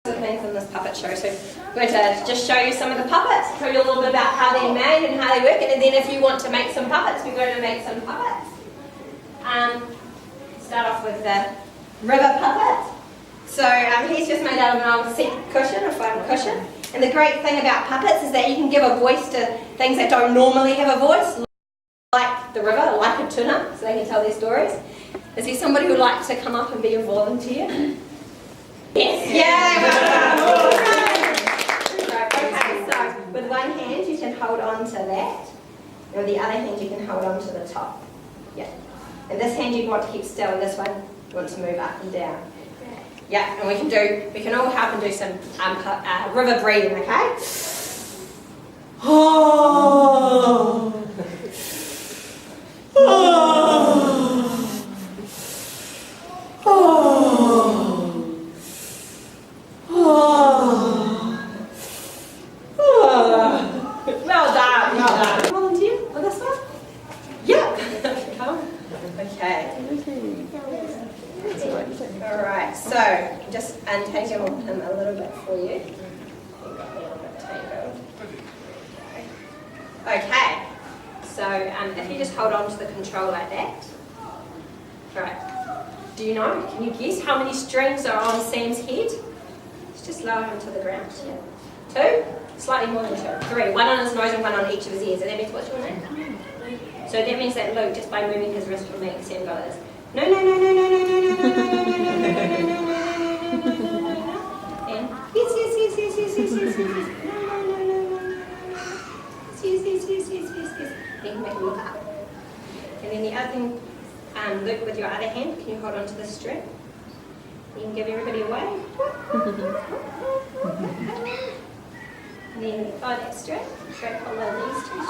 Things in this puppet show, so I'm going to just show you some of the puppets, tell you a little bit about how they're made and how they work, and then if you want to make some puppets, we're going to make some puppets. Start off with the river puppet. So he's just made out of an old seat cushion, a foam cushion, and the great thing about puppets is that you can give a voice to things that don't normally have a voice, like the river, like a tuna, so they can tell their stories. Is there somebody who would like to come up and be a volunteer? Yes. Yeah. Okay, so with one hand you can hold on to that, and with the other hand you can hold on to the top. Yeah. And this hand you want to keep still, and this one you want to move up and down. Yeah. And we can all help and do some river breathing. Okay. Oh. Oh. Oh. Well done, well done. Volunteer for this one? Yeah. Come on. Okay. Alright, so just untangle him a little bit for you. Okay. So if you just hold on to the control like that. Right. Do you know? Can you guess how many strings are on Sam's head? Let's just lower him to the ground. Yeah. 2? Slightly more than 2. 3. One on his nose and one on each of his ears. And that means what's your name? So that means that Luke, just by moving his wrist, will make Sam go like this. No, no, no, no, no, no, no, no, no, no, no, no, no, no, no, no, no. And yes, yes, yes, yes, yes, yes, yes, yes. No, no, no, no, no, no. Yes, yes, yes, yes, yes, yes. Then you make him look up. And then the other thing, Luke, with your other hand, can you hold on to the string? You can give everybody a wave. And then follow that string, straight follow these 2 strings.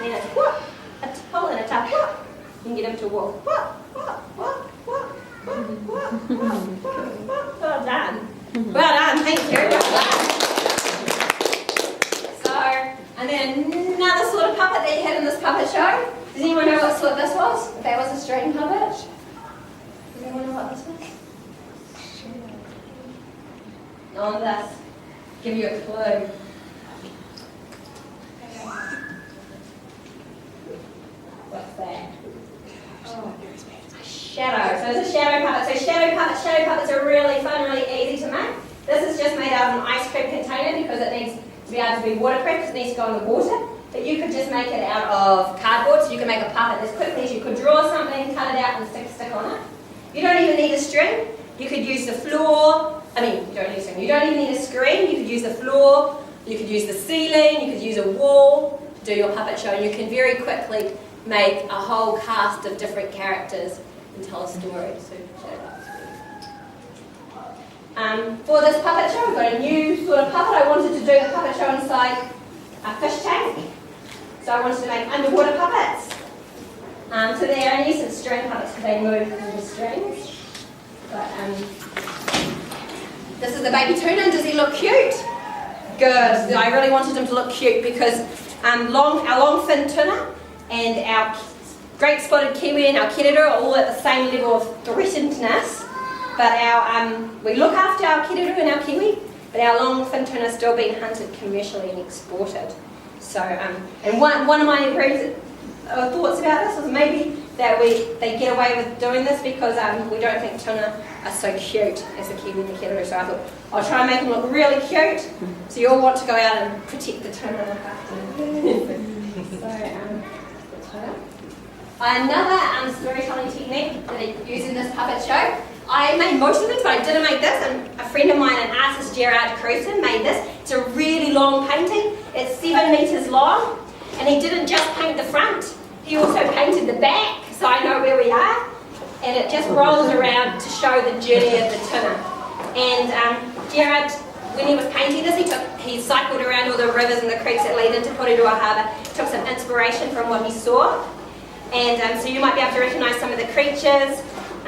And then it's whoop, a pull and a tap, whoop. You can get him to walk. Whoop, whoop, whoop, whoop, whoop, whoop, whoop, whoop. Well done. Well done, thank you. Well done. So, and then another sort of puppet that you had in this puppet show. Does anyone know what sort this was? If that was a string puppet? Does anyone know what this was? On this. Give you a clue. What's that? Oh, a shadow. So it's a shadow puppet. So shadow puppets are really fun, really easy to make. This is just made out of an ice cream container because it needs to be able to be waterproof because it needs to go in the water. But you could just make it out of cardboard, so you can make a puppet as quickly as you could draw something, cut it out and stick a stick on it. You don't even need a string. You could use the floor. You don't need a string. You don't even need a screen. You could use the floor. You could use the ceiling. You could use a wall to do your puppet show. And you can very quickly make a whole cast of different characters and tell a story. So, for this puppet show, we've got a new sort of puppet. I wanted to do the puppet show inside a fish tank. So I wanted to make underwater puppets. So they're in essence string puppets because they move through the strings. But this is the baby tuna. Does he look cute? Good. I really wanted him to look cute because our long fin tuna and our great spotted kiwi and our kiriru are all at the same level of threatenedness. But we look after our kiriru and our kiwi, but our long fin tuna is still being hunted commercially and exported. So, and one of my thoughts about this was maybe that they get away with doing this because we don't think tuna are so cute as the kiwi and the kiriru. So I thought, I'll try and make them look really cute. So you all want to go out and protect the tuna and look after them. Another storytelling technique that I use in this puppet show. I made most of things, but I didn't make this. And a friend of mine, an artist, Gerard Cruson, made this. It's a really long painting. It's 7 meters long. And he didn't just paint the front. He also painted the back, so I know where we are. And it just rolls around to show the journey of the tuna. And Gerard, when he was painting this, he cycled around all the rivers and the creeks that lead into Porirua Harbour, took some inspiration from what he saw. And so you might be able to recognise some of the creatures,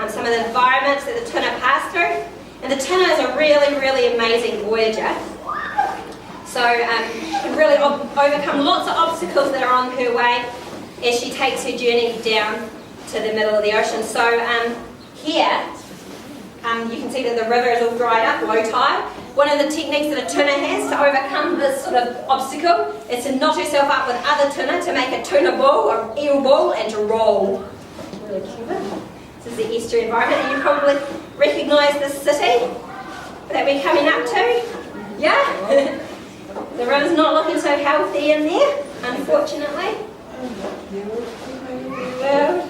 some of the environments that the tuna pass through. And the tuna is a really, really amazing voyager. So can really overcome lots of obstacles that are on her way as she takes her journey down to the middle of the ocean. So here, you can see that the river is all dried up, low tide. one of the techniques that a tuna has to overcome this sort of obstacle is to knot herself up with other tuna to make a tuna ball or eel ball and to roll. Really clever. This is the estuary environment, and you probably recognise this city that we're coming up to. Yeah? The river's not looking so healthy in there, unfortunately. Well,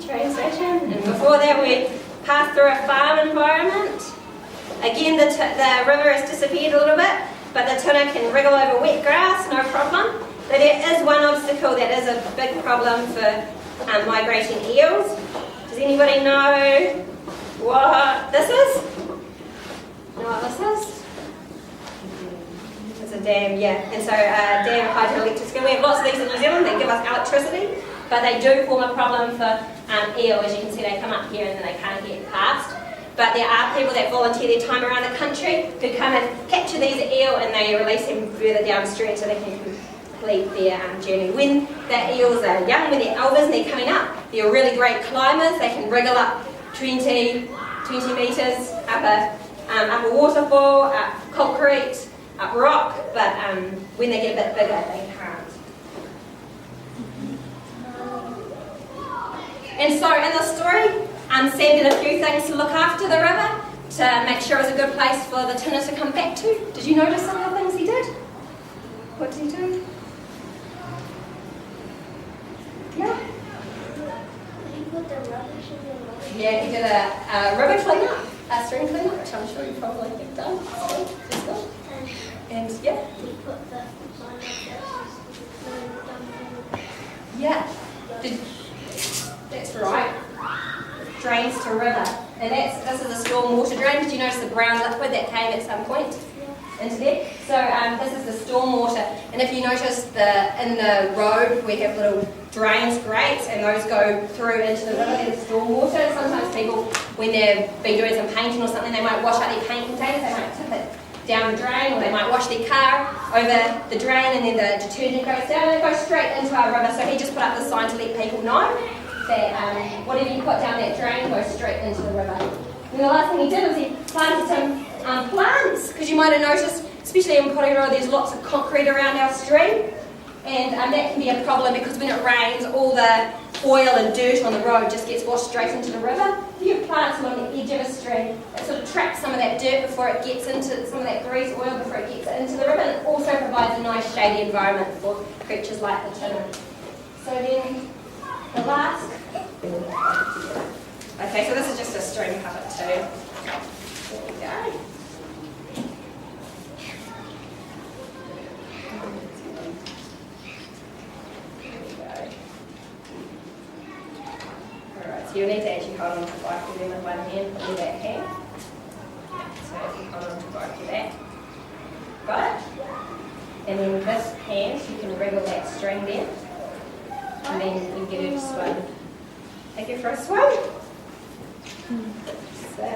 train station. And before that we passed through a farm environment. Again, the river has disappeared a little bit, but the tuna can wriggle over wet grass, no problem. But there is one obstacle that is a big problem for migrating eels. Does anybody know what this is? Know what this is? It's a dam, yeah. And so dam hydroelectric. We have lots of these in New Zealand. They give us electricity, but they do form a problem for eel. As you can see, they come up here and then they can't get past. But there are people that volunteer their time around the country who come and capture these eel and they release them further downstream so they can complete their journey. When the eels are young, when they're elvers and they're coming up, they're really great climbers. They can wriggle up 20 metres up a waterfall, up concrete, up rock, but when they get a bit bigger, they can't. And so in the story, Sam did a few things to look after the river, to make sure it was a good place for the tuna to come back to. Did you notice some of the things he did? What did he do? Yeah? He put the rubbish in the river. Yeah, he did a river clean-up, a stream clean-up, which I'm sure you probably have done. Just good. And yeah. He put the line up. Yeah. That's right. Drains to river. And this is a storm water drain. Did you notice the brown liquid that came at some point into there? So this is the storm water. And if you notice in the road we have little drains, grates, and those go through into the river. There's storm water. And sometimes people, when they've been doing some painting or something, they might wash out their paint containers, they might tip it down the drain, or they might wash their car over the drain and then the detergent goes down and it goes straight into our river. So he just put up the sign to let people know that whatever you put down that drain goes straight into the river. And the last thing he did was he planted some plants, because you might have noticed, especially in Porirua, there's lots of concrete around our stream, and that can be a problem because when it rains, all the oil and dirt on the road just gets washed straight into the river. If you have plants along the edge of a stream, it sort of traps some of that dirt before it gets into some of that grease oil before it gets into the river, and it also provides a nice shady environment for creatures like the tuna. So then the last. Okay, so this is just a stream puppet too. There we go. Alright, so you'll need to actually hold on to both of them with one hand, put your back hand. So if you hold on to both of that. Got it? And then with this hand, you can wriggle that string there. And then you can get her to swim. Take her for a swim. So,